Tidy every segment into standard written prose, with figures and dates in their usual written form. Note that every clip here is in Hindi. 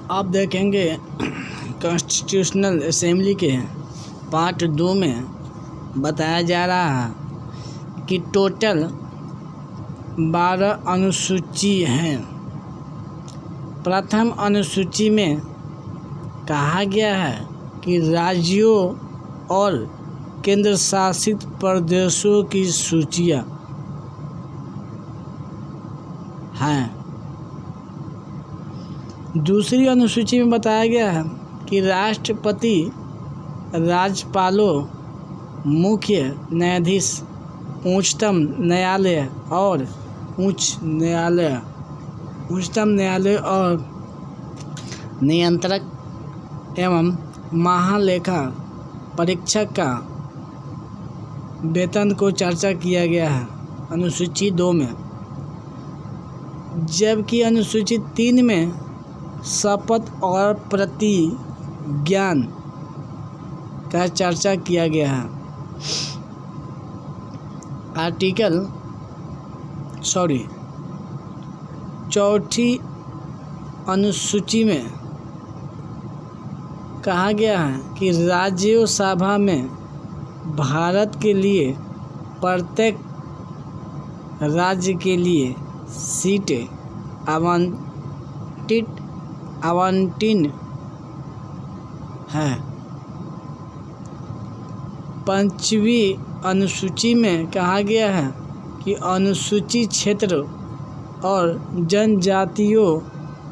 आप देखेंगे कॉन्स्टिट्यूशनल असेंबली के पार्ट 2 में बताया जा रहा है कि टोटल 12 अनुसूची हैं। प्रथम अनुसूची में कहा गया है कि राज्यों और केंद्र शासित प्रदेशों की सूचियाँ हैं। दूसरी अनुसूची में बताया गया है कि राष्ट्रपति, राज्यपालों, मुख्य न्यायाधीश, उच्चतम न्यायालय और नियंत्रक एवं महालेखा परीक्षक का वेतन को चर्चा किया गया है अनुसूची 2 में। जबकि अनुसूची 3 में शपथ और प्रतिज्ञान का चर्चा किया गया है। चौथी अनुसूची में कहा गया है कि राज्यसभा में भारत के लिए प्रत्येक राज्य के लिए सीटें आवंटित है। पांचवी अनुसूची में कहा गया है कि अनुसूचित क्षेत्र और जनजातियों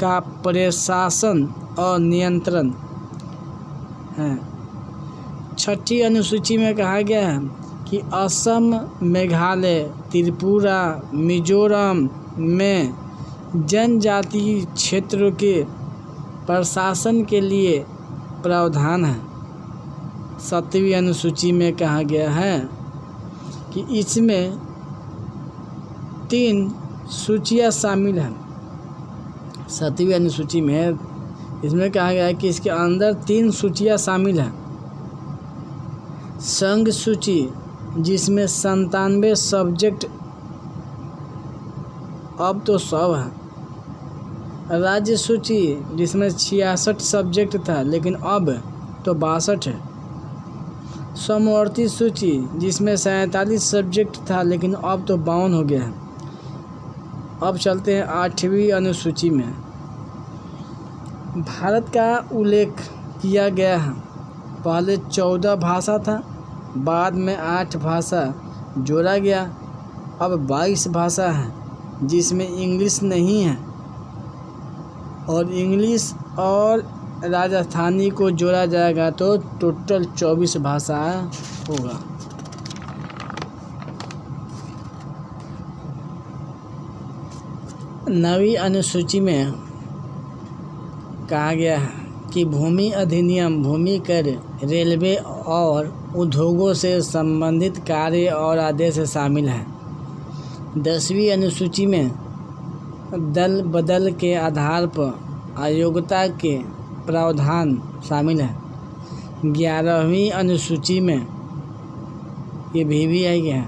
का प्रशासन और नियंत्रण है। छठी अनुसूची में कहा गया है कि असम, मेघालय, त्रिपुरा, मिजोरम में जनजातीय क्षेत्रों के प्रशासन के लिए प्रावधान है। सातवीं अनुसूची में कहा गया है कि इसमें 3 सूचियाँ शामिल हैं। सातवीं अनुसूची में इसमें कहा गया है कि इसके अंदर 3 सूचियाँ शामिल हैं। संघ सूची, जिसमें 97 सब्जेक्ट, अब तो 100 है। राज्य सूची, जिसमें 66 सब्जेक्ट था लेकिन अब तो 62 है। समवर्ती सूची, जिसमें 47 सब्जेक्ट था लेकिन अब तो 52 हो गया है। अब चलते हैं 8वीं अनुसूची में। भारत का उल्लेख किया गया है। पहले 14 भाषा था, बाद में 8 भाषा जोड़ा गया। अब 22 भाषा है, जिसमें इंग्लिश नहीं है, और इंग्लिश और राजस्थानी को जोड़ा जाएगा तो टोटल 24 भाषा होगा। नवीं अनुसूची में कहा गया है कि भूमि अधिनियम, भूमि कर, रेलवे और उद्योगों से संबंधित कार्य और आदेश शामिल हैं। 10वीं अनुसूची में दल बदल के आधार पर अयोग्यता के प्रावधान शामिल हैं। 11वीं अनुसूची में ये भी आई है,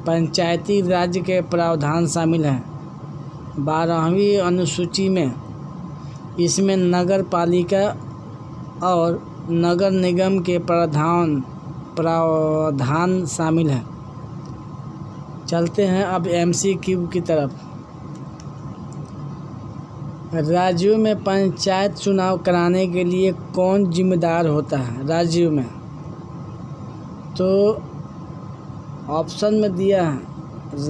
पंचायती राज के प्रावधान शामिल हैं। 12वीं अनुसूची में इसमें नगर पालिका और नगर निगम के प्रावधान शामिल हैं। चलते हैं अब MCQ की तरफ। राज्यों में पंचायत चुनाव कराने के लिए कौन जिम्मेदार होता है? राज्यों में तो ऑप्शन में दिया है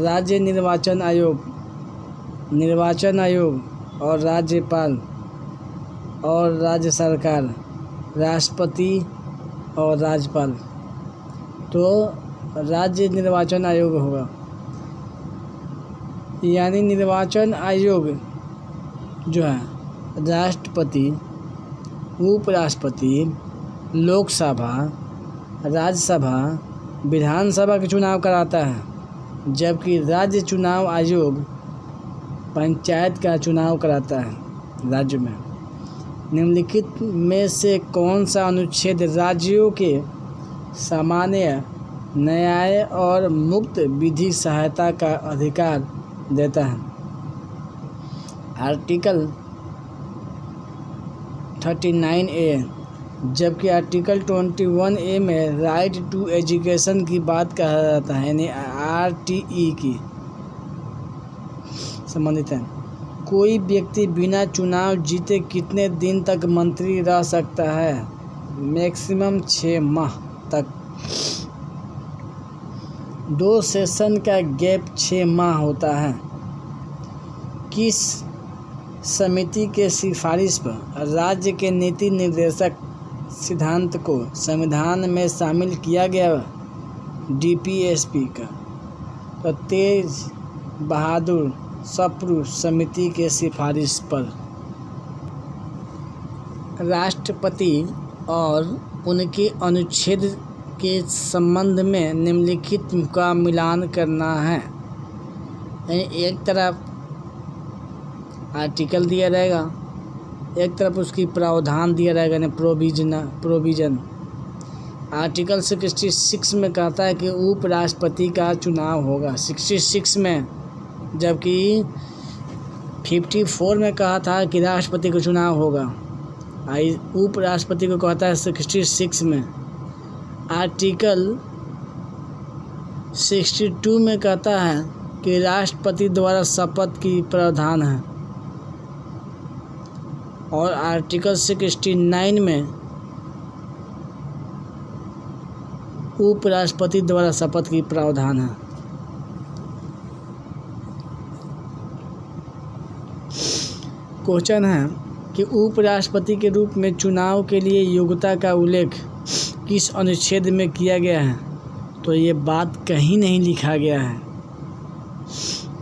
राज्य निर्वाचन आयोग और राज्यपाल और राज्य सरकार, राष्ट्रपति और राज्यपाल। तो राज्य निर्वाचन आयोग होगा। यानी निर्वाचन आयोग जो है राष्ट्रपति, उपराष्ट्रपति, लोकसभा, राज्यसभा, विधानसभा के चुनाव कराता है। जबकि राज्य चुनाव आयोग पंचायत का चुनाव कराता है राज्य में। निम्नलिखित में से कौन सा अनुच्छेद राज्यों के सामान्य न्याय और मुक्त विधि सहायता का अधिकार देता है? आर्टिकल 39A, जबकि आर्टिकल 21A में राइट टू एजुकेशन की बात कहा जाता है, यानी RTE की संबंधित है। कोई व्यक्ति बिना चुनाव जीते कितने दिन तक मंत्री रह सकता है? मैक्सिमम 6 माह तक। 2 सेशन का गैप 6 माह होता है। किस समिति के सिफारिश पर राज्य के नीति निर्देशक सिद्धांत को संविधान में शामिल किया गया? DPSP का। तो तेज बहादुर सप्रू समिति के सिफारिश पर। राष्ट्रपति और उनके अनुच्छेद के संबंध में निम्नलिखित का मिलान करना है। एक तरफ आर्टिकल दिया रहेगा, एक तरफ उसकी प्रावधान दिया रहेगा, यानी प्रोविजन। आर्टिकल 66 में कहता है कि उपराष्ट्रपति का चुनाव होगा 66 में, जबकि 54 में कहा था कि राष्ट्रपति का चुनाव होगा। उपराष्ट्रपति को कहता है 66 में। आर्टिकल 62 में कहता है कि राष्ट्रपति द्वारा शपथ की प्रावधान है, और आर्टिकल 69 में उपराष्ट्रपति द्वारा शपथ की प्रावधान है। क्वेश्चन है कि उपराष्ट्रपति के रूप में चुनाव के लिए योग्यता का उल्लेख किस अनुच्छेद में किया गया है? तो ये बात कहीं नहीं लिखा गया है,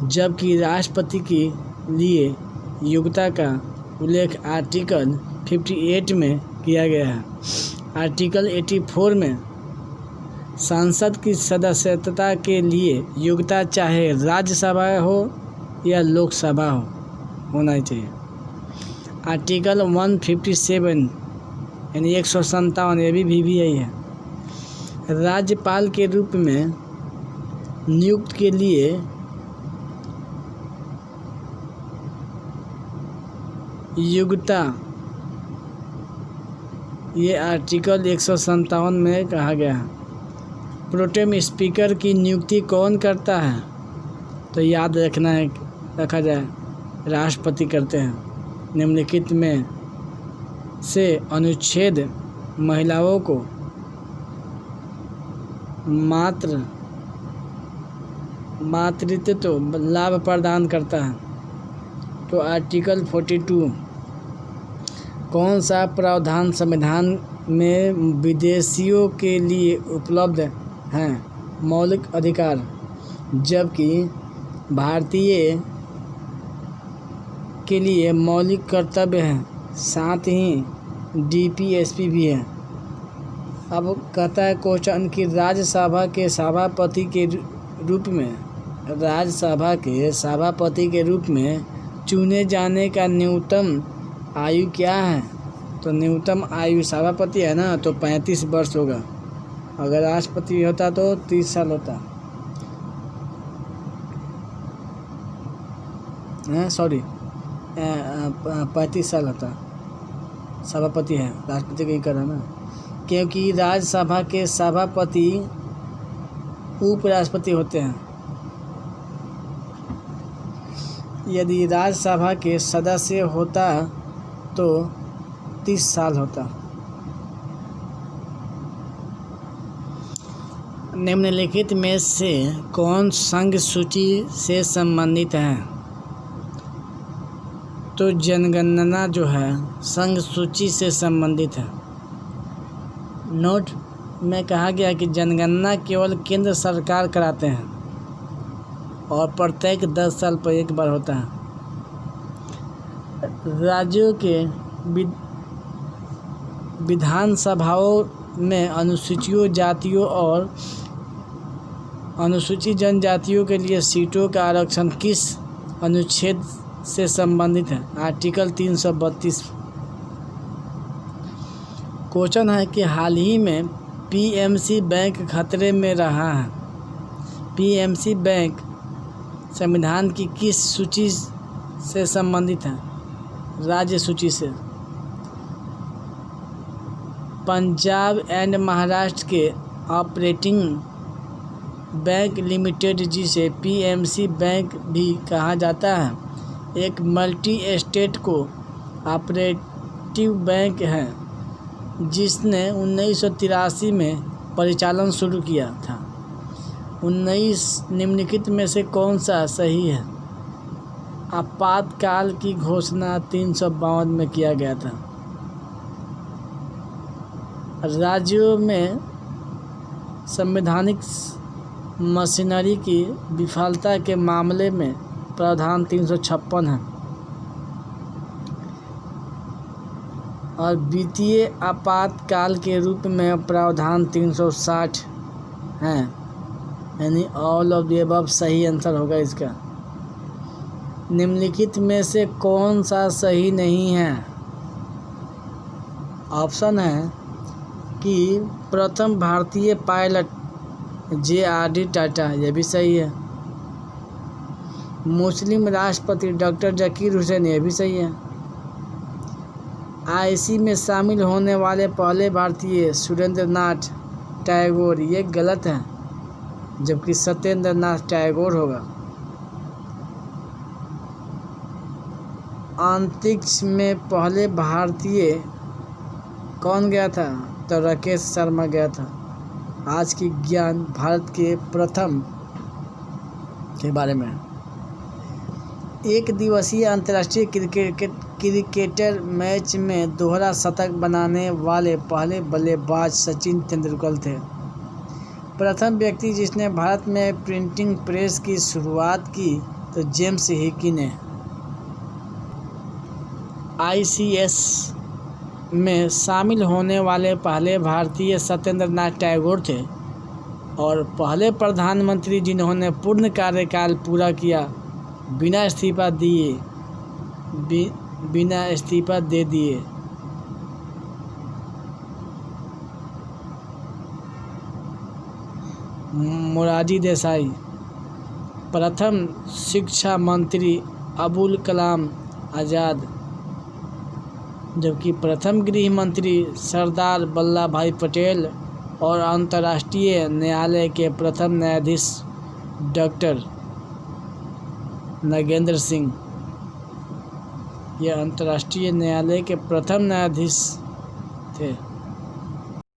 जबकि राष्ट्रपति के लिए योग्यता का उल्लेख आर्टिकल 58 में किया गया है। आर्टिकल 84 में संसद की सदस्यता के लिए योग्यता चाहे राज्यसभा हो या लोकसभा होना ही चाहिए। आर्टिकल 157 यानी 157 ये भी यही है। राज्यपाल के रूप में नियुक्त के लिए योग्यता ये आर्टिकल 157 में कहा गया है। प्रोटेम स्पीकर की नियुक्ति कौन करता है? तो याद रखा जाए राष्ट्रपति करते हैं। निम्नलिखित में से अनुच्छेद महिलाओं को मातृत्व लाभ प्रदान करता है? तो आर्टिकल 42। कौन सा प्रावधान संविधान में विदेशियों के लिए उपलब्ध हैं मौलिक अधिकार, जबकि भारतीय के लिए मौलिक कर्तव्य हैं, साथ ही DPSP भी है। अब कहता है क्वेश्चन कि राज्यसभा के सभापति के रूप में चुने जाने का न्यूनतम आयु क्या है? तो न्यूनतम आयु सभापति है ना, तो 35 वर्ष होगा। अगर राष्ट्रपति होता तो 30 साल होता। 35 साल होता। सभापति है, राष्ट्रपति का ही कर रहा ना, क्योंकि राज्यसभा के सभापति उपराष्ट्रपति होते हैं। यदि राज्यसभा के सदस्य होता तो 30 साल होता। निम्नलिखित में से कौन संघ सूची से संबंधित है? तो जनगणना जो है संघ सूची से संबंधित है। नोट में कहा गया कि जनगणना केवल केंद्र सरकार कराते हैं और प्रत्येक 10 साल पर एक बार होता है। राज्यों के विधानसभाओं में अनुसूचित जातियों और अनुसूचित जनजातियों के लिए सीटों का आरक्षण किस अनुच्छेद से संबंधित है? आर्टिकल 332। क्वेश्चन है कि हाल ही में PMC बैंक खतरे में रहा है। PMC बैंक संविधान की किस सूची से संबंधित है? राज्य सूची से। पंजाब एंड महाराष्ट्र के ऑपरेटिंग बैंक लिमिटेड, जिसे पीएमसी बैंक भी कहा जाता है, एक multi state co operative bank है जिसने 1983 में परिचालन शुरू किया था। 19 निम्नलिखित में से कौन सा सही है? आपातकाल की घोषणा 352 में किया गया था। राज्यों में संवैधानिक मशीनरी की विफलता के मामले में प्रावधान 356 है और वित्तीय आपातकाल के रूप में प्रावधान 360 है, यानी ऑल ऑफ द अबव सही आंसर होगा इसका। निम्नलिखित में से कौन सा सही नहीं है? ऑप्शन है कि प्रथम भारतीय पायलट JRD टाटा, यह भी सही है। मुस्लिम राष्ट्रपति डॉक्टर ज़कीर हुसैन, यह भी सही है। IC में शामिल होने वाले पहले भारतीय सुरेंद्र नाथ टैगोर, ये गलत है, जबकि सत्येंद्र नाथ टैगोर होगा। अंतरिक्ष में पहले भारतीय कौन गया था? तो राकेश शर्मा गया था। आज की ज्ञान भारत के प्रथम के बारे में। एक दिवसीय अंतर्राष्ट्रीय क्रिकेटर मैच में दोहरा शतक बनाने वाले पहले बल्लेबाज सचिन तेंदुलकर थे। प्रथम व्यक्ति जिसने भारत में प्रिंटिंग प्रेस की शुरुआत की तो जेम्स हिकी ने। ICS में शामिल होने वाले पहले भारतीय सत्येंद्र नाथ टैगोर थे और पहले प्रधानमंत्री जिन्होंने पूर्ण कार्यकाल पूरा किया बिना इस्तीफा दे दिए। मोरारजी देसाई। प्रथम शिक्षा मंत्री अबुल कलाम आज़ाद, जबकि प्रथम गृह मंत्री सरदार वल्लभ भाई पटेल और अंतर्राष्ट्रीय न्यायालय के प्रथम न्यायाधीश डॉक्टर नागेंद्र सिंह, यह अंतर्राष्ट्रीय न्यायालय के प्रथम न्यायाधीश थे।